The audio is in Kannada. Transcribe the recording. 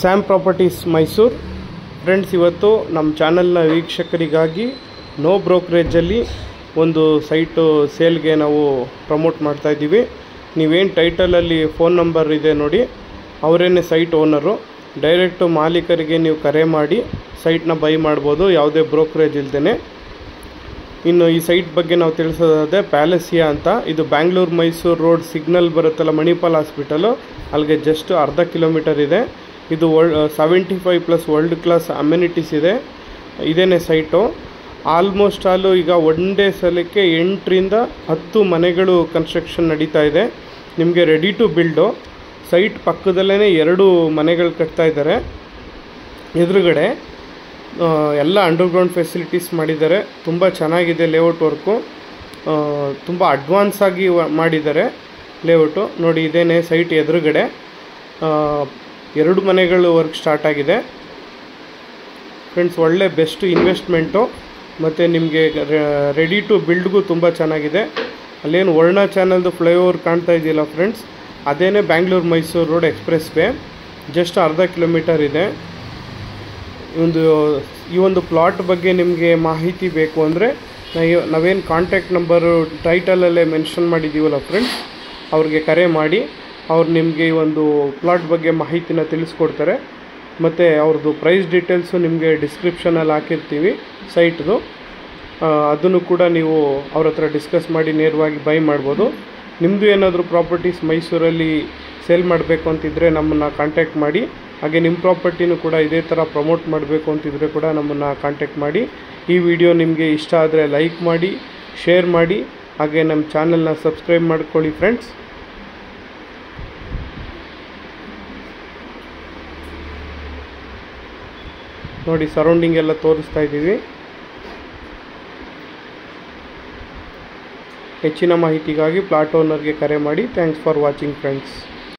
ಸ್ಯಾಮ್ ಪ್ರಾಪರ್ಟೀಸ್ ಮೈಸೂರು ಫ್ರೆಂಡ್ಸ್, ಇವತ್ತು ನಮ್ಮ ಚಾನಲ್ನ ವೀಕ್ಷಕರಿಗಾಗಿ ನೋ ಬ್ರೋಕರೇಜಲ್ಲಿ ಒಂದು ಸೈಟು ಸೇಲ್ಗೆ ನಾವು ಪ್ರಮೋಟ್ ಮಾಡ್ತಾಯಿದ್ದೀವಿ. ನೀವೇನು ಟೈಟಲಲ್ಲಿ ಫೋನ್ ನಂಬರ್ ಇದೆ ನೋಡಿ, ಅವರೇನೇ ಸೈಟ್ ಓನರು. ಡೈರೆಕ್ಟು ಮಾಲೀಕರಿಗೆ ನೀವು ಕರೆ ಮಾಡಿ ಸೈಟ್ನ ಬೈ ಮಾಡ್ಬೋದು, ಯಾವುದೇ ಬ್ರೋಕರೇಜ್ ಇಲ್ದೇ. ಇನ್ನು ಈ ಸೈಟ್ ಬಗ್ಗೆ ನಾವು ತಿಳಿಸೋದಾದರೆ ಪ್ಯಾಲೇಸಿಯಾ ಅಂತ, ಇದು ಬ್ಯಾಂಗ್ಳೂರು ಮೈಸೂರು ರೋಡ್ ಸಿಗ್ನಲ್ ಬರುತ್ತಲ್ಲ, ಮಣಿಪಾಲ್ ಹಾಸ್ಪಿಟಲು, ಅಲ್ಲಿಗೆ ಜಸ್ಟ್ ಅರ್ಧ ಕಿಲೋಮೀಟರ್ ಇದೆ. ಇದು 75+ ವರ್ಲ್ಡ್ ಕ್ಲಾಸ್ ಅಮ್ಯುನಿಟೀಸ್ ಇದೆ. ಇದೇನೇ ಸೈಟು. ಆಲ್ಮೋಸ್ಟ್ ಆಲು ಈಗ ಒಂದೇ ಸಲಕ್ಕೆ 8ರಿಂದ 10 ಮನೆಗಳು ಕನ್ಸ್ಟ್ರಕ್ಷನ್ ನಡೀತಾ ಇದೆ. ನಿಮಗೆ ರೆಡಿ ಟು ಬಿಲ್ಡು. ಸೈಟ್ ಪಕ್ಕದಲ್ಲೇ 2 ಮನೆಗಳು ಕಟ್ತಾ ಇದ್ದಾರೆ. ಎದುರುಗಡೆ ಎಲ್ಲ ಅಂಡರ್ಗ್ರೌಂಡ್ ಫೆಸಿಲಿಟೀಸ್ ಮಾಡಿದ್ದಾರೆ. ತುಂಬ ಚೆನ್ನಾಗಿದೆ ಲೇಔಟ್ ವರ್ಕು, ತುಂಬ ಅಡ್ವಾನ್ಸ್ ಆಗಿ ಮಾಡಿದ್ದಾರೆ ಲೇಔಟು. ನೋಡಿ, ಇದೇನೇ ಸೈಟ್ ಎದುರುಗಡೆ 2 ಮನೆಗಳು ವರ್ಕ್ ಸ್ಟಾರ್ಟ್ ಆಗಿದೆ. ಫ್ರೆಂಡ್ಸ್, ಒಳ್ಳೆ ಬೆಸ್ಟ್ ಇನ್ವೆಸ್ಟ್ಮೆಂಟು ಮತ್ತು ನಿಮಗೆ ರೆಡಿ ಟು ಬಿಲ್ಡ್ಗೂ ತುಂಬ ಚೆನ್ನಾಗಿದೆ. ಅಲ್ಲೇನು ವರ್ಣ ಚಾನಲ್ದು ಫ್ಲೈಓವರ್ ಕಾಣ್ತಾ ಇದೆಯಲ್ಲ ಫ್ರೆಂಡ್ಸ್, ಅದೇನೇ Bangalore Mysuru road express way, just ಅರ್ಧ ಕಿಲೋಮೀಟರ್ ಇದೆ. ಈ ಒಂದು ಪ್ಲಾಟ್ ಬಗ್ಗೆ ನಿಮಗೆ ಮಾಹಿತಿ ಬೇಕು ಅಂದರೆ ನಾವೇನು ಕಾಂಟ್ಯಾಕ್ಟ್ ನಂಬರು ಟೈಟಲಲ್ಲೇ ಮೆನ್ಷನ್ ಮಾಡಿದ್ದೀವಲ್ಲ ಫ್ರೆಂಡ್ಸ್, ಅವ್ರಿಗೆ ಕರೆ ಮಾಡಿ ಅವ್ರು ನಿಮಗೆ ಈ ಒಂದು ಪ್ಲಾಟ್ ಬಗ್ಗೆ ಮಾಹಿತಿನ ತಿಳಿಸ್ಕೊಡ್ತಾರೆ. ಮತ್ತು ಅವ್ರದ್ದು ಪ್ರೈಸ್ ಡೀಟೇಲ್ಸು ನಿಮಗೆ ಡಿಸ್ಕ್ರಿಪ್ಷನಲ್ಲಿ ಹಾಕಿರ್ತೀವಿ ಸೈಟ್ದು. ಅದನ್ನು ಕೂಡ ನೀವು ಅವ್ರ ಹತ್ರ ಡಿಸ್ಕಸ್ ಮಾಡಿ ನೇರವಾಗಿ ಬೈ ಮಾಡ್ಬೋದು. ನಿಮ್ಮದು ಏನಾದರೂ ಪ್ರಾಪರ್ಟೀಸ್ ಮೈಸೂರಲ್ಲಿ ಸೇಲ್ ಮಾಡಬೇಕು ಅಂತಿದ್ದರೆ ನಮ್ಮನ್ನು ಕಾಂಟ್ಯಾಕ್ಟ್ ಮಾಡಿ. ಹಾಗೆ ನಿಮ್ಮ ಪ್ರಾಪರ್ಟಿನೂ ಕೂಡ ಇದೇ ಥರ ಪ್ರಮೋಟ್ ಮಾಡಬೇಕು ಅಂತಿದ್ರೆ ಕೂಡ ನಮ್ಮನ್ನು ಕಾಂಟ್ಯಾಕ್ಟ್ ಮಾಡಿ. ಈ ವಿಡಿಯೋ ನಿಮಗೆ ಇಷ್ಟ ಆದರೆ ಲೈಕ್ ಮಾಡಿ, ಶೇರ್ ಮಾಡಿ, ಹಾಗೆ ನಮ್ಮ ಚಾನಲ್ನ ಸಬ್ಸ್ಕ್ರೈಬ್ ಮಾಡ್ಕೊಳ್ಳಿ ಫ್ರೆಂಡ್ಸ್. ನೋಡಿ, ಸರೌಂಡಿಂಗ್ ಎಲ್ಲ ತೋರಿಸ್ತಾ ಇದ್ದೀವಿ. ಹೆಚ್ಚಿನ ಮಾಹಿತಿಗಾಗಿ ಪ್ಲಾಟ್ ಓನರ್ಗೆ ಕರೆ ಮಾಡಿ. Thanks for watching friends.